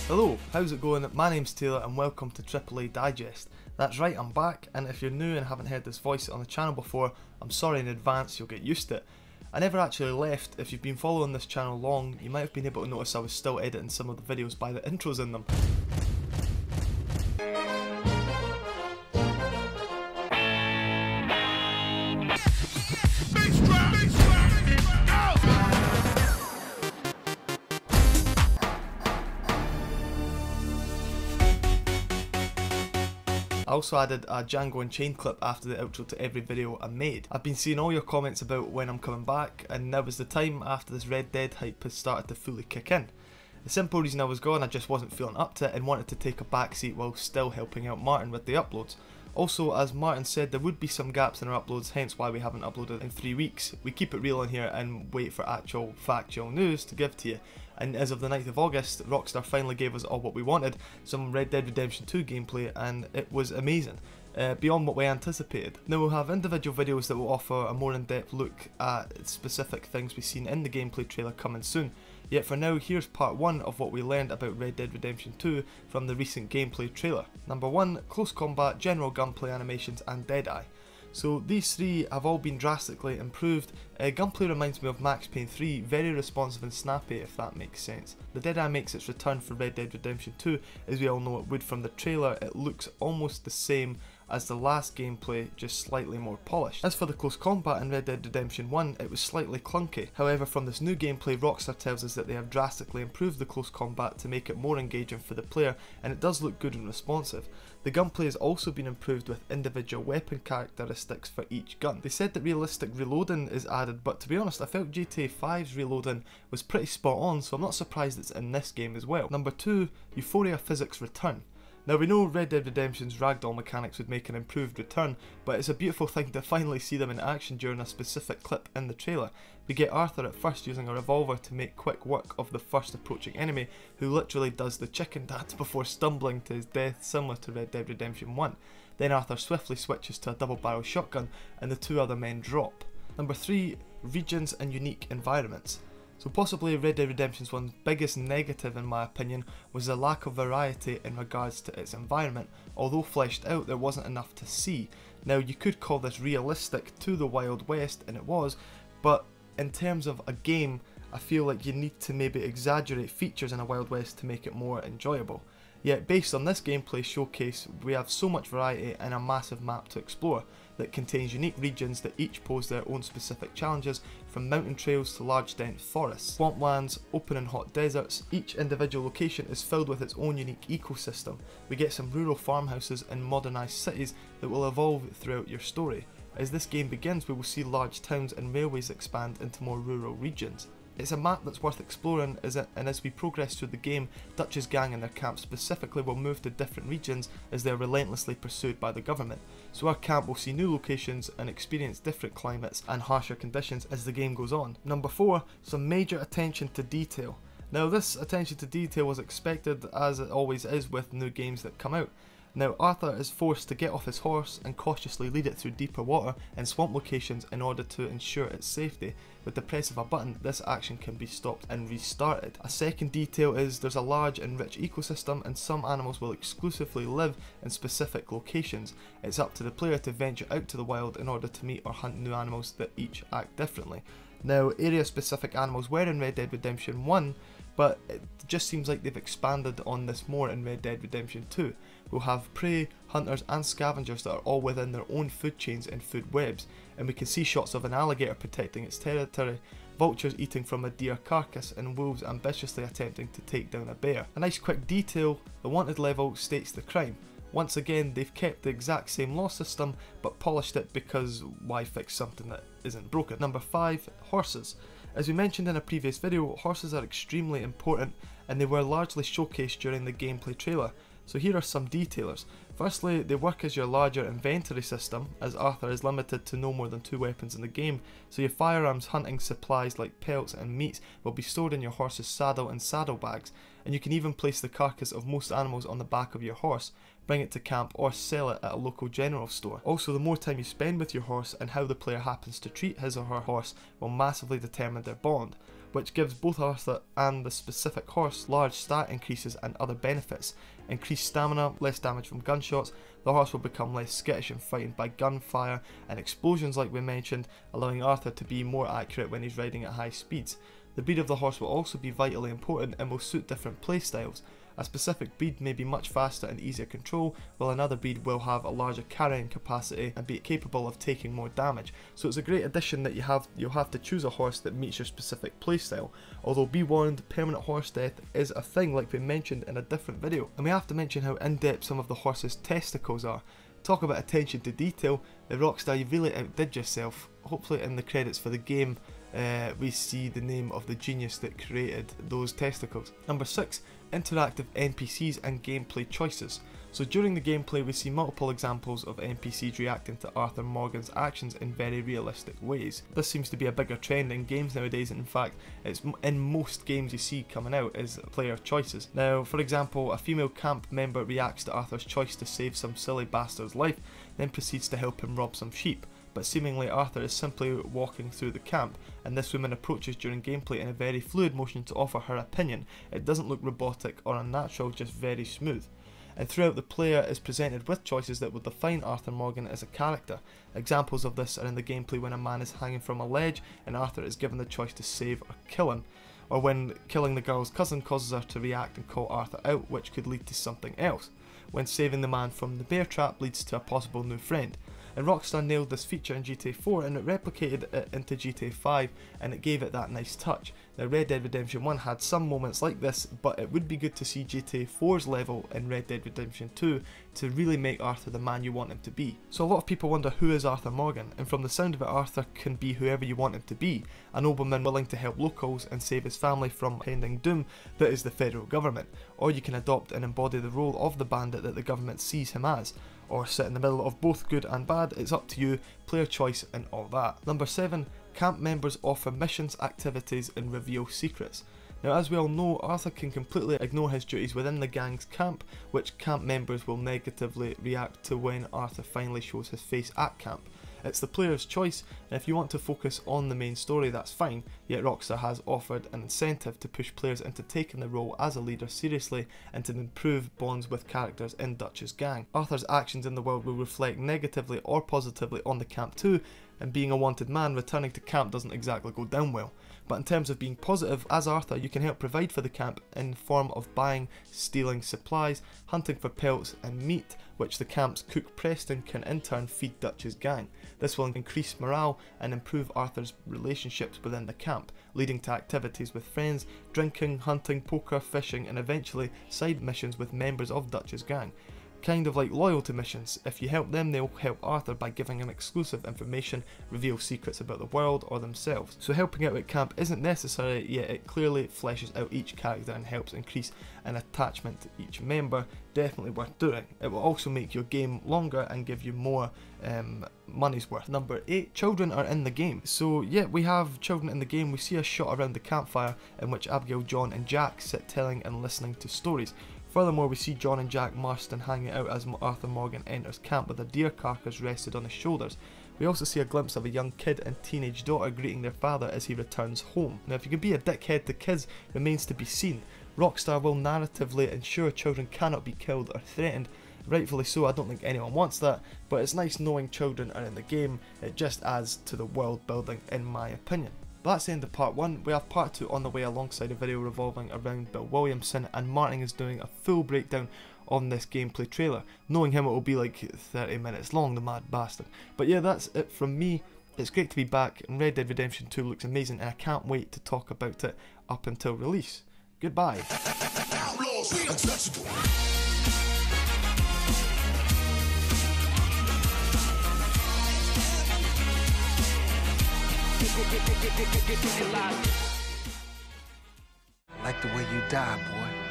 Hello, how's it going? My name's Taylor and welcome to AAA Digest. That's right, I'm back, and if you're new and haven't heard this voice on the channel before, I'm sorry in advance, you'll get used to it. I never actually left. If you've been following this channel long, you might have been able to notice I was still editing some of the videos by the intros in them. I also added a Django Unchained clip after the outro to every video I made. I've been seeing all your comments about when I'm coming back, and now was the time after this Red Dead hype has started to fully kick in. The simple reason I was gone, I just wasn't feeling up to it and wanted to take a backseat while still helping out Martin with the uploads. Also, as Martin said, there would be some gaps in our uploads, hence why we haven't uploaded in 3 weeks. We keep it real in here and wait for actual factual news to give to you. And as of the 9th of August, Rockstar finally gave us all what we wanted, some Red Dead Redemption 2 gameplay, and it was amazing. Beyond what we anticipated. Now we'll have individual videos that will offer a more in-depth look at specific things we've seen in the gameplay trailer coming soon. Yet for now, here's part 1 of what we learned about Red Dead Redemption 2 from the recent gameplay trailer. Number 1, close combat, general gunplay animations and Deadeye. So these three have all been drastically improved. Gunplay reminds me of Max Payne 3, very responsive and snappy if that makes sense. The Deadeye makes its return for Red Dead Redemption 2, as we all know it would from the trailer. It looks almost the same as the last gameplay, just slightly more polished. As for the close combat in Red Dead Redemption 1, it was slightly clunky. However, from this new gameplay, Rockstar tells us that they have drastically improved the close combat to make it more engaging for the player, and it does look good and responsive. The gunplay has also been improved with individual weapon characteristics for each gun. They said that realistic reloading is added, but to be honest, I felt GTA 5's reloading was pretty spot on, so I'm not surprised it's in this game as well. Number 2, Euphoria physics return. Now we know Red Dead Redemption's ragdoll mechanics would make an improved return, but it's a beautiful thing to finally see them in action during a specific clip in the trailer. We get Arthur at first using a revolver to make quick work of the first approaching enemy, who literally does the chicken dance before stumbling to his death, similar to Red Dead Redemption 1. Then Arthur swiftly switches to a double barrel shotgun and the two other men drop. Number 3, regions and unique environments. So possibly Red Dead Redemption's one biggest negative in my opinion was the lack of variety in regards to its environment. Although fleshed out, there wasn't enough to see. Now you could call this realistic to the Wild West, and it was, but in terms of a game, I feel like you need to maybe exaggerate features in a Wild West to make it more enjoyable. Yet based on this gameplay showcase, we have so much variety and a massive map to explore that contains unique regions that each pose their own specific challenges, from mountain trails to large dense forests, swamplands, open and hot deserts. Each individual location is filled with its own unique ecosystem. We get some rural farmhouses and modernised cities that will evolve throughout your story. As this game begins, we will see large towns and railways expand into more rural regions. It's a map that's worth exploring, and as we progress through the game, Dutch's gang and their camp specifically will move to different regions as they are relentlessly pursued by the government. So our camp will see new locations and experience different climates and harsher conditions as the game goes on. Number 4, some major attention to detail. Now this attention to detail was expected, as it always is with new games that come out. Now Arthur is forced to get off his horse and cautiously lead it through deeper water and swamp locations in order to ensure its safety. With the press of a button, this action can be stopped and restarted. A second detail is there's a large and rich ecosystem, and some animals will exclusively live in specific locations. It's up to the player to venture out to the wild in order to meet or hunt new animals that each act differently. Now area specific animals were in Red Dead Redemption 1, but it just seems like they've expanded on this more in Red Dead Redemption 2. We'll have prey, hunters and scavengers that are all within their own food chains and food webs, and we can see shots of an alligator protecting its territory, vultures eating from a deer carcass, and wolves ambitiously attempting to take down a bear. A nice quick detail, the wanted level states the crime. Once again, they've kept the exact same law system but polished it, because why fix something that isn't broken? Number 5, horses. As we mentioned in a previous video, horses are extremely important and they were largely showcased during the gameplay trailer. So here are some detailers. Firstly, they work as your larger inventory system, as Arthur is limited to no more than 2 weapons in the game, so your firearms, hunting supplies like pelts and meats will be stored in your horse's saddle and saddlebags, and you can even place the carcass of most animals on the back of your horse, bring it to camp or sell it at a local general store. Also, the more time you spend with your horse and how the player happens to treat his or her horse will massively determine their bond, which gives both Arthur and the specific horse large stat increases and other benefits. Increased stamina, less damage from gunshots, the horse will become less skittish and frightened by gunfire and explosions like we mentioned, allowing Arthur to be more accurate when he's riding at high speeds. The breed of the horse will also be vitally important and will suit different playstyles. A specific breed may be much faster and easier to control, while another breed will have a larger carrying capacity and be capable of taking more damage. So it's a great addition that you'll have to choose a horse that meets your specific playstyle. Although be warned, permanent horse death is a thing like we mentioned in a different video. And we have to mention how in-depth some of the horse's testicles are. Talk about attention to detail, the Rockstar, you really outdid yourself. Hopefully in the credits for the game we see the name of the genius that created those testicles. Number 6. Interactive NPCs and gameplay choices. So during the gameplay we see multiple examples of NPCs reacting to Arthur Morgan's actions in very realistic ways. This seems to be a bigger trend in games nowadays, and in fact it's in most games you see coming out is player choices. Now for example, a female camp member reacts to Arthur's choice to save some silly bastard's life, then proceeds to help him rob some sheep. But seemingly Arthur is simply walking through the camp, and this woman approaches during gameplay in a very fluid motion to offer her opinion. It doesn't look robotic or unnatural, just very smooth. And throughout the player is presented with choices that will define Arthur Morgan as a character. Examples of this are in the gameplay when a man is hanging from a ledge and Arthur is given the choice to save or kill him, or when killing the girl's cousin causes her to react and call Arthur out, which could lead to something else, when saving the man from the bear trap leads to a possible new friend. And Rockstar nailed this feature in GTA 4 and it replicated it into GTA 5 and it gave it that nice touch. Now Red Dead Redemption 1 had some moments like this, but it would be good to see GTA 4's level in Red Dead Redemption 2 to really make Arthur the man you want him to be. So a lot of people wonder, who is Arthur Morgan? And from the sound of it, Arthur can be whoever you want him to be. A nobleman willing to help locals and save his family from pending doom that is the federal government. Or you can adopt and embody the role of the bandit that the government sees him as. Or sit in the middle of both good and bad, it's up to you, player choice and all that. Number 7. Camp members offer missions, activities and reveal secrets. Now as we all know, Arthur can completely ignore his duties within the gang's camp, which camp members will negatively react to when Arthur finally shows his face at camp. It's the player's choice, and if you want to focus on the main story, that's fine, yet Rockstar has offered an incentive to push players into taking the role as a leader seriously and to improve bonds with characters in Dutch's gang. Arthur's actions in the world will reflect negatively or positively on the camp too, and being a wanted man, returning to camp doesn't exactly go down well. But in terms of being positive, as Arthur you can help provide for the camp in the form of buying, stealing supplies, hunting for pelts and meat, which the camp's cook Preston can in turn feed Dutch's gang. This will increase morale and improve Arthur's relationships within the camp, leading to activities with friends, drinking, hunting, poker, fishing and eventually side missions with members of Dutch's gang. Kind of like loyalty missions. If you help them, they'll help Arthur by giving him exclusive information, reveal secrets about the world or themselves. So helping out at camp isn't necessary, yet it clearly fleshes out each character and helps increase an attachment to each member. Definitely worth doing. It will also make your game longer and give you more money's worth. Number 8. Children are in the game. So yeah, we have children in the game. We see a shot around the campfire in which Abigail, John and Jack sit telling and listening to stories. Furthermore, we see John and Jack Marston hanging out as Arthur Morgan enters camp with a deer carcass rested on his shoulders. We also see a glimpse of a young kid and teenage daughter greeting their father as he returns home. Now if you can be a dickhead to kids remains to be seen. Rockstar will narratively ensure children cannot be killed or threatened. Rightfully so, I don't think anyone wants that, but it's nice knowing children are in the game. It just adds to the world building in my opinion. But that's the end of part 1. We have part 2 on the way alongside a video revolving around Bill Williamson, and Martin is doing a full breakdown on this gameplay trailer. Knowing him, it will be like 30 minutes long, the mad bastard. But yeah, that's it from me. It's great to be back, and Red Dead Redemption 2 looks amazing, and I can't wait to talk about it up until release. Goodbye. Like the way you die, boy.